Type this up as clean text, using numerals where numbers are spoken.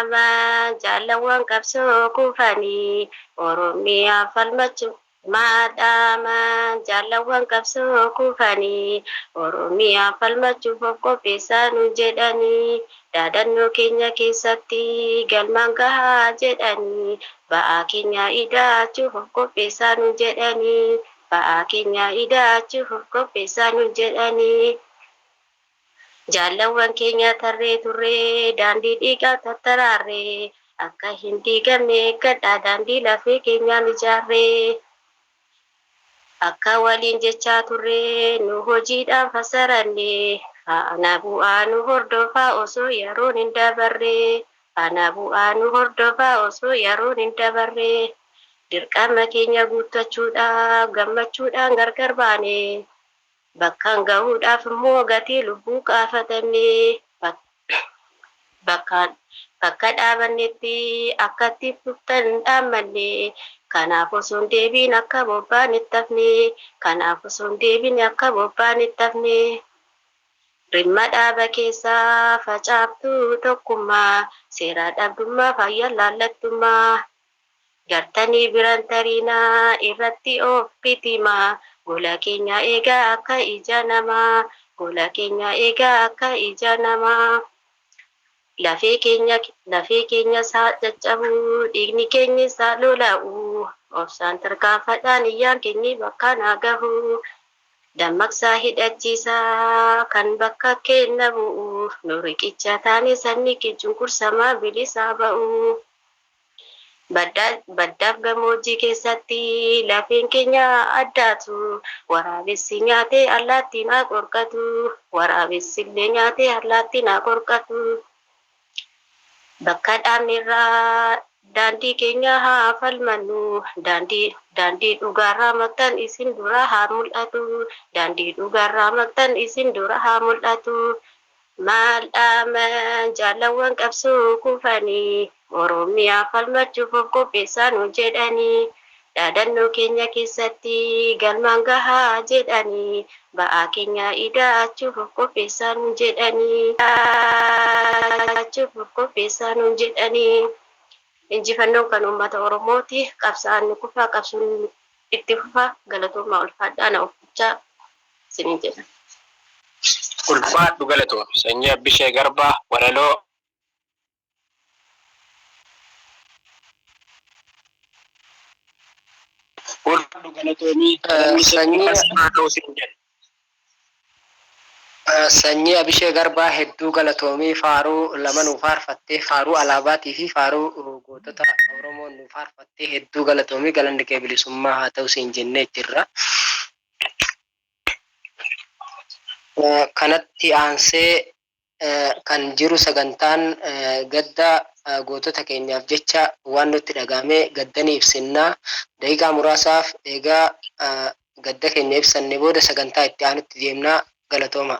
Maadhama jaalawwan qabsoo kufanii Oromiyaa falmachuuf. Maadhama jaalawwan qabsoo kufanii Oromiyaa falmachuuf of qopheessaa nu jedhanii. Dhaadannoo keenya keessatti galmaan gahaa jedhanii. Ba'aa keenya ida'achuuf of qopheessaa nu jedhanii. Ba'aa keenya ida'achuuf of qopheessaa nu jedhanii. Jaalawwan keenya tarree turree daandii dhiigaa tattaraarree akka hin diigamne gadhaa daandii lafee keenyaan ijaarree. Akka waliin jechaa turree nu hojiidhaan fassarannee faana bu'aa nu hordofaa osoo yeroon hin dabarree. Faana bu'aa nu hordofaa osoo yeroon hin dabarree. Dirqama keenya guuttachuudhaaf gammachuudhaan gargar baanee. Bakkaan gahuudhaaf immoo gatii lubbuu kaafatannee bakka dhaabannetti akkatti fuftan dhaamannee. Kanaaf osoo hin deebiin akka bobbaan itti hafnee. Kanaaf osoo hin deebiin akka bobbaan itti hafnee. Rimma dhaaba keessaa facaaftuu tokkummaa seeraa dhabdummaa fayyaa laallattummaa. Gartanii biran tariinaa irratti of bitimaa. Gola keenya eegaa akka ija namaa. Gola keenya eegaa akka ija namaa. Lafee keenya isaa caccabuu dhiigni keenya isaa lola'uu. Obsaan tarkaanfadhaan iyyaan keenya bakka naa gahuu. Dammaqsaa hidhachiisaa kan bakka kenna bu'u. Nu riqicha taane sanni cunqursamaa bilisaa ba'u. Baddaaf gammoojjii keessatti lafeen keenya addaatu. Waraabessi nyaatee allaattiin haa qorqatu. Waraabessi illee nyaatee allaattiin haa qorqatu. Bakka dhaabnerraa daandii keenya haa falmannu. Daandii dhugaarraa maqtaan isin dura haa mul'atu. Daandii dhugaarraa maqtaan isin dura haa mul'atu. Maadhama jaalawwan qabsoo kufanii Oromiyaa falmachuuf of qopheessaa nu jedhanii. Dhaadannoo keenya keessatti galmaan gahaa jedhanii. Ba'aa keenya ida'achuuf of qopheessaa nu jedhanii. Of qopheessaa nu jedhanii. Injifannoon kan uummata Oromooti. Qabsaan ni kufaa, qabsuun itti fufaa. Galatoomaa ulfaadhaa na uffachaa isiniin jedhan. Ulfaadhu galatoomi. Sanyii Abbishee Garbaa Walaloo. Ulfaadhu galatoomi. Sanyii Abishee Garbaa hedduu galatoomii faaruu lama nuuf faarfattee faaruu alaabaatii fi faaruu gootota Oromoo nuuf faarfattee hedduu galatoomii galanni kee bilisummaa haa ta'u siin jennee jirra. Kanatti aansee kan jiru sagantaan gadda gootota keenyaaf jecha waan nutti dhagahame gaddanii ibsinnaa. Daqiiqaa muraasaaf eegaa gadda keenya ibsanne booda sagantaa itti aanutti deemnaa. Galatooma.